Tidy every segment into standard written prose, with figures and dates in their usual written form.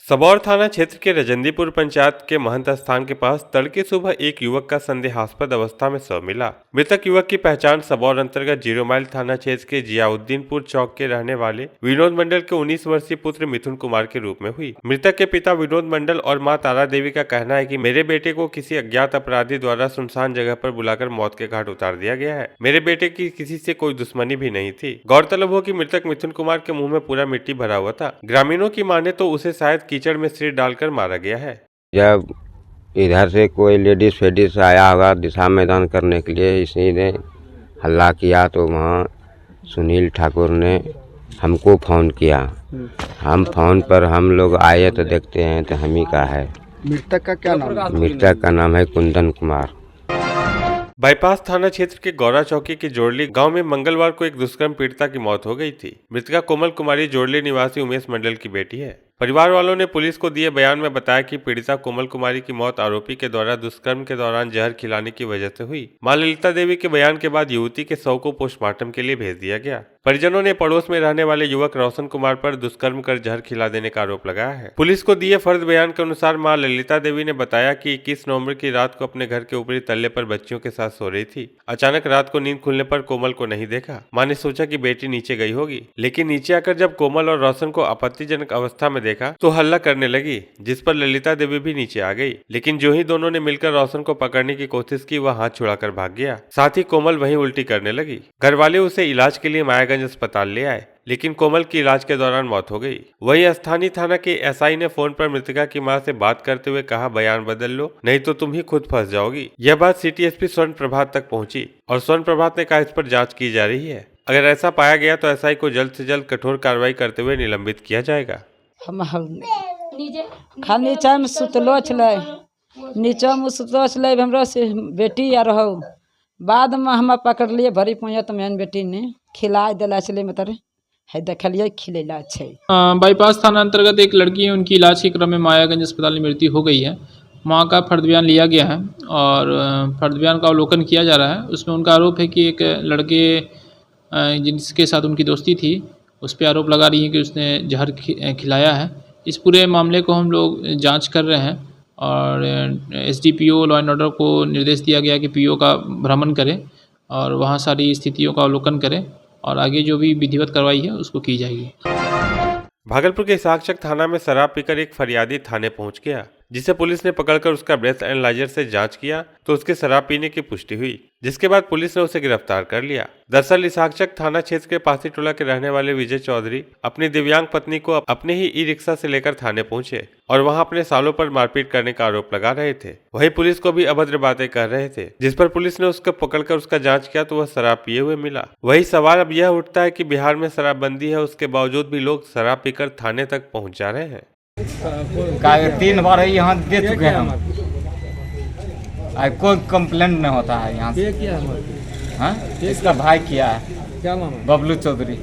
सबौर थाना क्षेत्र के रजंदीपुर पंचायत के महंत स्थान के पास तड़के सुबह एक युवक का संदेहास्पद अवस्था में शव मिला। मृतक युवक की पहचान सबौर अंतर्गत 0 माइल थाना क्षेत्र के जियाउद्दीनपुर चौक के रहने वाले विनोद मंडल के 19 वर्षीय पुत्र मिथुन कुमार के रूप में हुई। मृतक के पिता विनोद मंडल और मां तारा देवी का कहना है कि मेरे बेटे को किसी अज्ञात अपराधी द्वारा सुनसान जगह पर बुलाकर मौत के घाट उतार दिया गया है। मेरे बेटे की किसी से कोई दुश्मनी भी नहीं थी। गौरतलब हो कि मृतक मिथुन कुमार के मुंह में पूरा मिट्टी भरा हुआ था। ग्रामीणों की माने तो उसे शायद कीचड़ में सिर डालकर मारा गया है। जब इधर से कोई लेडीज फेडीज आया होगा दिशा मैदान करने के लिए, इसी ने हल्ला किया तो वहाँ सुनील ठाकुर ने हमको फ़ोन किया। हम फ़ोन पर हम लोग आए तो देखते हैं तो हम ही का है। मृतक का क्या नाम है? मृतक का नाम है कुंदन कुमार। बाईपास थाना क्षेत्र के गौरा चौकी के जोड़ली गांव में मंगलवार को एक दुष्कर्म पीड़िता की मौत हो गई थी। मृतका कोमल कुमारी जोड़ली निवासी उमेश मंडल की बेटी है। परिवार वालों ने पुलिस को दिए बयान में बताया कि पीड़िता कोमल कुमारी की मौत आरोपी के द्वारा दुष्कर्म के दौरान जहर खिलाने की वजह से हुई। मां ललिता देवी के बयान के बाद युवती के शव को पोस्टमार्टम के लिए भेज दिया गया। परिजनों ने पड़ोस में रहने वाले युवक रोशन कुमार पर दुष्कर्म कर जहर खिला देने का आरोप लगाया है। पुलिस को दिए फर्द बयान के अनुसार मां ललिता देवी ने बताया कि 21 नवंबर की रात को अपने घर के ऊपरी तल्ले पर बच्चियों के साथ सो रही थी। अचानक रात को नींद खुलने पर कोमल को नहीं देखा। मां ने सोचा कि बेटी नीचे गई होगी, लेकिन नीचे आकर जब कोमल और रोशन को आपत्तिजनक अवस्था में देखा तो हल्ला करने लगी, जिस पर ललिता देवी भी नीचे आ गई। लेकिन जो ही दोनों ने मिलकर रोशन को पकड़ने की कोशिश की, वह हाथ छुड़ाकर भाग गया। साथ ही कोमल वहीं उल्टी करने लगी। घर वाले उसे इलाज के लिए मायागंज अस्पताल ले आए, लेकिन कोमल की इलाज के दौरान मौत हो गई। वहीं स्थानीय थाना के एसआई ने फोन पर मृतका की मां से बात करते हुए कहा, बयान बदल लो, नहीं तो तुम ही खुद फंस जाओगी। यह बात सिटी एसपी स्वर्ण प्रभात तक पहुंची और स्वर्ण प्रभात ने कहा इस पर जांच की जा रही है। अगर ऐसा पाया गया तो एसआई को जल्द से जल्द कठोर कार्रवाई करते हुए निलंबित किया जाएगा। नीचा में सुतलो छलै, नीचा में सुतलो छलै, हमरा से बेटी आ रहो। बाद में हम पकड़लिए भरी पोयत में बेटी ने खिला दिला छलै, मतलब है देखलिए खिलेला छै। बाईपास थाना अंतर्गत एक लड़की है, उनकी इलाज के क्रम में मायागंज अस्पताल में मृत्यु हो गई है। मां का फर्द बयान लिया गया है और फर्द बयान का अवलोकन किया जा रहा है। उसमें उनका आरोप है कि एक लड़के जिसके साथ उनकी दोस्ती थी, उस पर आरोप लगा रही है कि उसने जहर खिलाया है। इस पूरे मामले को हम लोग जांच कर रहे हैं और एसडीपीओ लॉ एंड ऑर्डर को निर्देश दिया गया कि पीओ का भ्रमण करें और वहां सारी स्थितियों का अवलोकन करें और आगे जो भी विधिवत कार्रवाई है उसको की जाएगी। भागलपुर के साक्षक थाना में शराब पीकर एक फरियादी थाने पहुंच गया, जिसे पुलिस ने पकड़कर उसका ब्रेथ एनालाइजर से जांच किया तो उसके शराब पीने की पुष्टि हुई, जिसके बाद पुलिस ने उसे गिरफ्तार कर लिया। दरअसल इसाक्षक थाना क्षेत्र के पासी टोला के रहने वाले विजय चौधरी अपनी दिव्यांग पत्नी को अपने ही ई रिक्शा से लेकर थाने पहुंचे और वहां अपने सालों पर मारपीट करने का आरोप लगा रहे थे। वहीं पुलिस को भी अभद्र बातें कर रहे थे, जिस पर पुलिस ने उसको पकड़कर उसका जांच किया तो वह शराब पिए हुए मिला। वही सवाल अब यह उठता है कि बिहार में शराबबंदी है, उसके बावजूद भी लोग शराब पीकर थाने तक पहुँच जा रहे हैं। 3 बार यहाँ दे चुके हैं हम, कोई कंप्लेंट नहीं होता है यहाँ से। हाँ, इसका भाई किया है, क्या नाम है? बबलू चौधरी।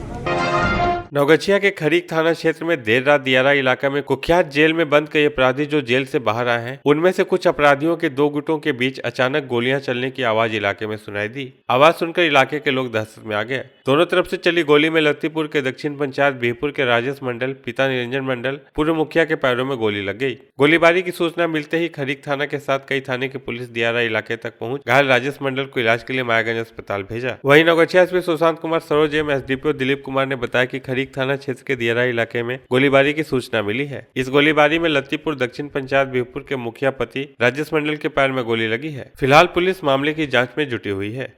नवगछिया के खरीक थाना क्षेत्र में देर रात दियारा इलाका में कुख्यात जेल में बंद कई अपराधी जो जेल से बाहर आए हैं, उनमें से कुछ अपराधियों के 2 गुटों के बीच अचानक गोलियां चलने की आवाज इलाके में सुनाई दी। आवाज सुनकर इलाके के लोग दहशत में आ गए। दोनों तरफ से चली गोली में लतीपुर के दक्षिण पंचायत बिहपुर के राजेश मंडल पिता निरंजन मंडल पूर्व मुखिया के पैरों में गोली लग गई। गोलीबारी की सूचना मिलते ही खरीक थाना के साथ कई थाने की पुलिस दियारा इलाके तक पहुंच घायल राजेश मंडल को इलाज के लिए मायागंज अस्पताल भेजा। वहीं नवगछिया एसपी सुशांत कुमार सरोज एवं एसडीपीओ दिलीप कुमार ने बताया कि खरीक थाना क्षेत्र के दियारा इलाके में गोलीबारी की सूचना मिली है। इस गोलीबारी में लतीपुर दक्षिण पंचायत बिहपुर के मुखिया पति राजेश मंडल के पैर में गोली लगी है। फिलहाल पुलिस मामले की जांच में जुटी हुई है।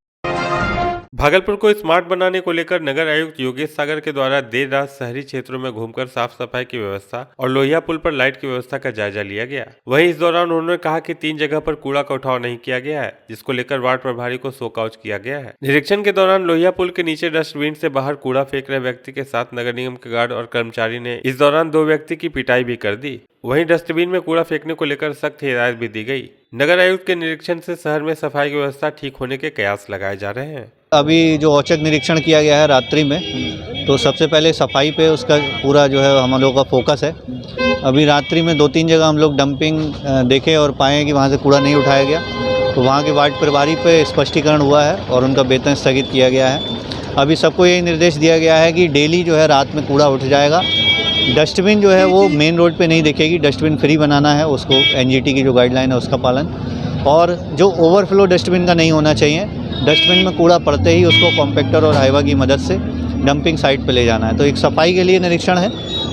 भागलपुर को स्मार्ट बनाने को लेकर नगर आयुक्त योगेश सागर के द्वारा देर रात शहरी क्षेत्रों में घूमकर साफ सफाई की व्यवस्था और लोहिया पुल पर लाइट की व्यवस्था का जायजा लिया गया। वहीं इस दौरान उन्होंने कहा कि 3 जगह पर कूड़ा का उठाव नहीं किया गया है, जिसको लेकर वार्ड प्रभारी को शोकॉज किया गया है। निरीक्षण के दौरान लोहिया पुल के नीचे डस्टबिन से बाहर कूड़ा फेंक रहे व्यक्ति के साथ नगर निगम के गार्ड और कर्मचारी ने इस दौरान 2 व्यक्ति की पिटाई भी कर दी। वहीं डस्टबिन में कूड़ा फेंकने को लेकर सख्त हिदायत भी दी गई। नगर आयुक्त के निरीक्षण से शहर में सफाई की व्यवस्था ठीक होने के कयास लगाए जा रहे हैं। अभी जो औचक निरीक्षण किया गया है रात्रि में, तो सबसे पहले सफाई पे उसका पूरा जो है हम लोगों का फोकस है। अभी रात्रि में 2-3 जगह हम लोग डंपिंग देखे और पाए कि वहाँ से कूड़ा नहीं उठाया गया, तो वहाँ के वार्ड प्रभारी पे स्पष्टीकरण हुआ है और उनका वेतन स्थगित किया गया है। अभी सबको यही निर्देश दिया गया है कि डेली जो है रात में कूड़ा उठ जाएगा डस्टबिन जो है वो मेन रोड पे नहीं दिखेगी, डस्टबिन फ्री बनाना है उसको, एनजीटी की जो गाइडलाइन है उसका पालन। और जो ओवरफ्लो डस्टबिन का नहीं होना चाहिए, डस्टबिन में कूड़ा पड़ते ही उसको कॉम्पैक्टर और हाइवा की मदद से डंपिंग साइट पे ले जाना है। तो एक सफाई के लिए निरीक्षण है।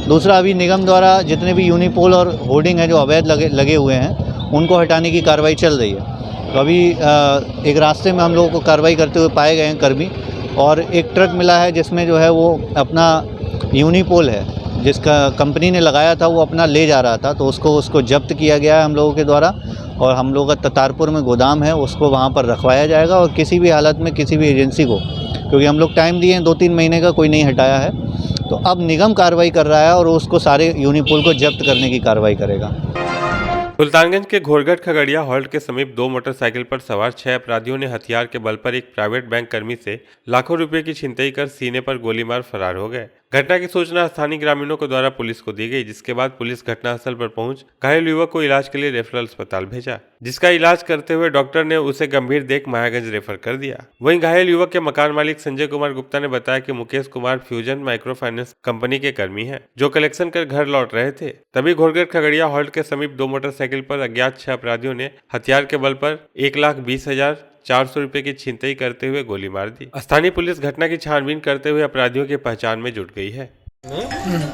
दूसरा, अभी निगम द्वारा जितने भी यूनिपोल और होर्डिंग है जो अवैध लगे हुए हैं उनको हटाने की कार्रवाई चल रही है। तो अभी एक रास्ते में हम लोगों को कार्रवाई करते हुए पाए गए हैं कर्मी, और एक ट्रक मिला है जिसमें जो है वो अपना यूनिपोल है जिसका कंपनी ने लगाया था वो अपना ले जा रहा था, तो उसको जब्त किया गया है हम लोगों के द्वारा। और हम लोगों का ततारपुर में गोदाम है, उसको वहाँ पर रखवाया जाएगा। और किसी भी हालत में किसी भी एजेंसी को, क्योंकि हम लोग टाइम दिए हैं 2-3 महीने का, कोई नहीं हटाया है, तो अब निगम कार्रवाई कर रहा है और उसको सारे यूनिपोल को जब्त करने की कार्रवाई करेगा। सुल्तानगंज के घोरघट खगड़िया हॉल्ट के समीप 2 मोटरसाइकिल पर सवार 6 अपराधियों ने हथियार के बल पर एक प्राइवेट बैंक कर्मी से लाखों रुपए की छिनतई कर सीने पर गोली मार फरार हो गए। घटना की सूचना स्थानीय ग्रामीणों के द्वारा पुलिस को दी गई, जिसके बाद पुलिस घटनास्थल पर पहुंच घायल युवक को इलाज के लिए रेफरल अस्पताल भेजा, जिसका इलाज करते हुए डॉक्टर ने उसे गंभीर देख मायागंज रेफर कर दिया। वहीं घायल युवक के मकान मालिक संजय कुमार गुप्ता ने बताया कि Mukesh Kumar fusion micro finance company के कर्मी हैं, जो कलेक्शन कर घर लौट रहे थे। तभी घोरघट खगड़िया हॉल्ट के समीप 2 मोटरसाइकिल पर अज्ञात 6 अपराधियों ने हथियार के बल पर 1,20,400 रुपए की छिनतई करते हुए गोली मार दी। स्थानीय पुलिस घटना की छानबीन करते हुए अपराधियों की पहचान में जुट गई है।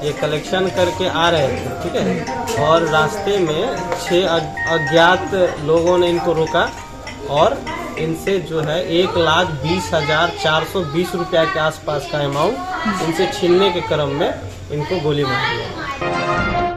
ये कलेक्शन करके आ रहे थे, ठीक है, और रास्ते में 6 अज्ञात लोगों ने इनको रोका और इनसे जो है 1,20,420 रुपया के आसपास का अमाउंट इनसे छीनने के क्रम में इनको गोली मार दिया।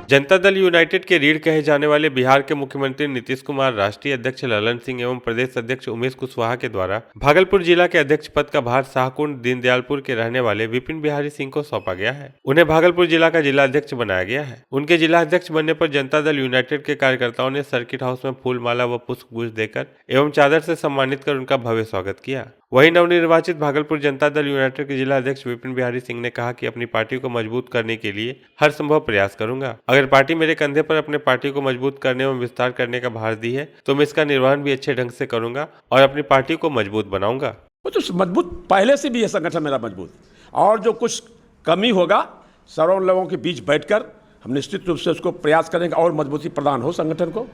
जनता दल यूनाइटेड के रीढ़ कहे जाने वाले बिहार के मुख्यमंत्री नीतीश कुमार, राष्ट्रीय अध्यक्ष ललन सिंह एवं प्रदेश अध्यक्ष उमेश कुशवाहा के द्वारा भागलपुर जिला के अध्यक्ष पद का भार शाहकुंड दीनदयालपुर के रहने वाले विपिन बिहारी सिंह को सौंपा गया है। उन्हें भागलपुर जिला का जिला अध्यक्ष बनाया गया है। उनके जिला अध्यक्ष बनने पर जनता दल यूनाइटेड के कार्यकर्ताओं ने सर्किट हाउस में फूल माला व पुष्पगुच्छ देकर एवं चादर से सम्मानित कर उनका भव्य स्वागत किया। वहीं नवनिर्वाचित भागलपुर जनता दल यूनाइटेड के जिला अध्यक्ष विपिन बिहारी सिंह ने कहा कि अपनी पार्टी को मजबूत करने के लिए हर संभव प्रयास करूंगा। अगर पार्टी मेरे कंधे पर अपने पार्टी को मजबूत करने एवं विस्तार करने का भार दी है तो मैं इसका निर्वहन भी अच्छे ढंग से करूंगा और अपनी पार्टी को मजबूत बनाऊंगा। वो तो मजबूत पहले से भी है संगठन मेरा मजबूत, और जो कुछ कमी होगा सर्व लोगों के बीच बैठकर हम निश्चित रूप से उसको प्रयास करेंगे और मजबूती प्रदान हो संगठन को।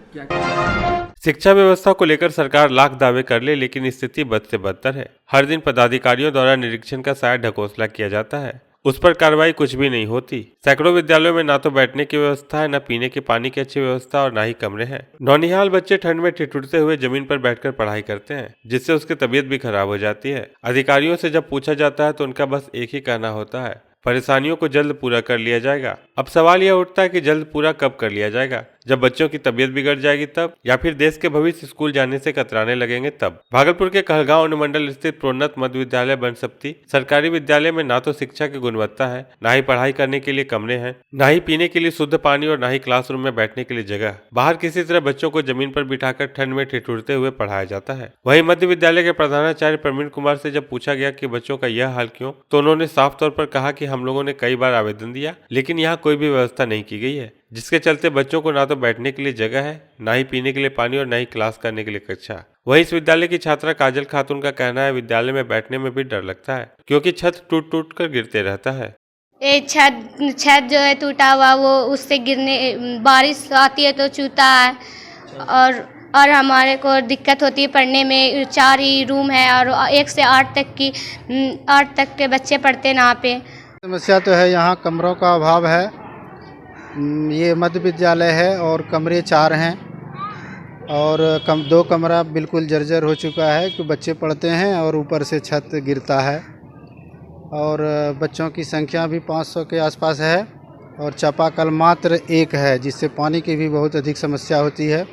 शिक्षा व्यवस्था को लेकर सरकार लाख दावे कर ले, लेकिन स्थिति बद से बदतर है। हर दिन पदाधिकारियों द्वारा निरीक्षण का शायद ढकोसला किया जाता है, उस पर कार्रवाई कुछ भी नहीं होती। सैकड़ों विद्यालयों में ना तो बैठने की व्यवस्था है, न पीने के पानी की अच्छी व्यवस्था और ना ही कमरे हैं। नौनिहाल बच्चे ठंड में ठिठुरते हुए जमीन पर बैठकर पढ़ाई करते हैं, जिससे उसकी तबीयत भी खराब हो जाती है। अधिकारियों से जब पूछा जाता है तो उनका बस एक ही कहना होता है, परेशानियों को जल्द पूरा कर लिया जाएगा। अब सवाल यह उठता है कि जल्द पूरा कब कर लिया जाएगा? जब बच्चों की तबीयत बिगड़ जाएगी तब, या फिर देश के भविष्य स्कूल जाने से कतराने लगेंगे तब। भागलपुर के कहलगांव अनुमंडल स्थित प्रोन्नत मध्य विद्यालय बनसप्ती सरकारी विद्यालय में ना तो शिक्षा की गुणवत्ता है, ना ही पढ़ाई करने के लिए कमरे हैं, ना ही पीने के लिए शुद्ध पानी और ना ही क्लासरूम में बैठने के लिए जगह। बाहर किसी तरह बच्चों को जमीन पर बिठाकर ठंड में ठिठुरते हुए पढ़ाया जाता है। वहीं मध्य विद्यालय के प्रधानाचार्य प्रवीण कुमार से जब पूछा गया कि बच्चों का यह हाल क्यों, तो उन्होंने साफ तौर पर कहा कि हम लोगों ने कई बार आवेदन दिया, लेकिन यहाँ कोई भी व्यवस्था नहीं की गई है, जिसके चलते बच्चों को ना तो बैठने के लिए जगह है, ना ही पीने के लिए पानी और ना ही क्लास करने के लिए कक्षा। वहीं इस विद्यालय की छात्रा काजल खातून का कहना है, विद्यालय में बैठने में भी डर लगता है, क्योंकि छत टूट टूट कर गिरते रहता है। छत जो है टूटा हुआ, वो उससे गिरने, बारिश आती है तो चूता है, और हमारे को दिक्कत होती है पढ़ने में। 4 ही रूम है और 1 से 8 तक के बच्चे पढ़ते हैं यहाँ पे। समस्या तो है, यहाँ कमरों का अभाव है। ये मध्य विद्यालय है और कमरे 4 हैं और 2 कमरा बिल्कुल जर्जर हो चुका है कि बच्चे पढ़ते हैं और ऊपर से छत गिरता है, और बच्चों की संख्या भी 500 के आसपास है, और चापाकल मात्र 1 है, जिससे पानी की भी बहुत अधिक समस्या होती है।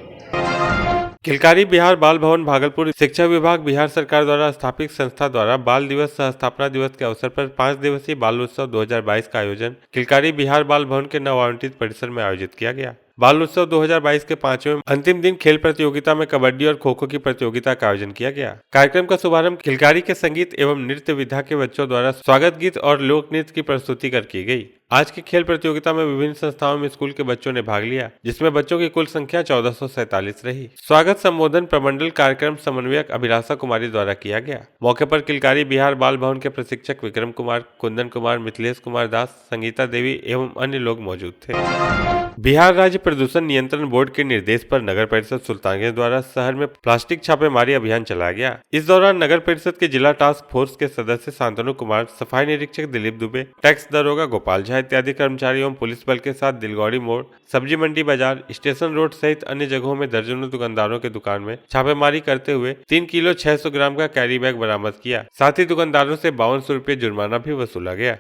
किलकारी बिहार बाल भवन भागलपुर शिक्षा विभाग बिहार सरकार द्वारा स्थापित संस्था द्वारा बाल दिवस सह स्थापना दिवस के अवसर पर 5 दिवसीय बाल उत्सव 2022 का आयोजन किलकारी बिहार बाल भवन के नवआवंटित परिसर में आयोजित किया गया। बाल उत्सव 2022 के 5वें अंतिम दिन खेल प्रतियोगिता में कबड्डी और खो खो की प्रतियोगिता का आयोजन किया गया। कार्यक्रम का शुभारंभ किलकारी के संगीत एवं नृत्य विधा के बच्चों द्वारा स्वागत गीत और लोक नृत्य की प्रस्तुति कर की गई। आज की खेल प्रतियोगिता में विभिन्न संस्थाओं में स्कूल के बच्चों ने भाग लिया, जिसमें बच्चों की कुल संख्या 1447 रही। स्वागत संबोधन प्रमंडल कार्यक्रम समन्वयक अभिलाषा कुमारी द्वारा किया गया। मौके पर किलकारी बिहार बाल भवन के प्रशिक्षक विक्रम कुमार, कुंदन कुमार, मिथिलेश कुमार दास, संगीता देवी एवं अन्य लोग मौजूद थे। बिहार राज्य प्रदूषण नियंत्रण बोर्ड के निर्देश पर नगर परिषद सुल्तानगंज द्वारा शहर में प्लास्टिक छापेमारी अभियान चलाया गया। इस दौरान नगर परिषद के जिला टास्क फोर्स के सदस्य शांतनु कुमार, सफाई निरीक्षक दिलीप दुबे, टैक्स दरोगा गोपाल झा इत्यादि कर्मचारी एवं पुलिस बल के साथ दिलगौड़ी मोड़, सब्जी मंडी बाजार, स्टेशन रोड सहित अन्य जगहों में दर्जनों दुकानदारों के दुकान में छापेमारी करते हुए 3 किलो 600 ग्राम का कैरी बैग बरामद किया। साथ ही दुकानदारों से 5200 रुपये जुर्माना भी वसूला गया।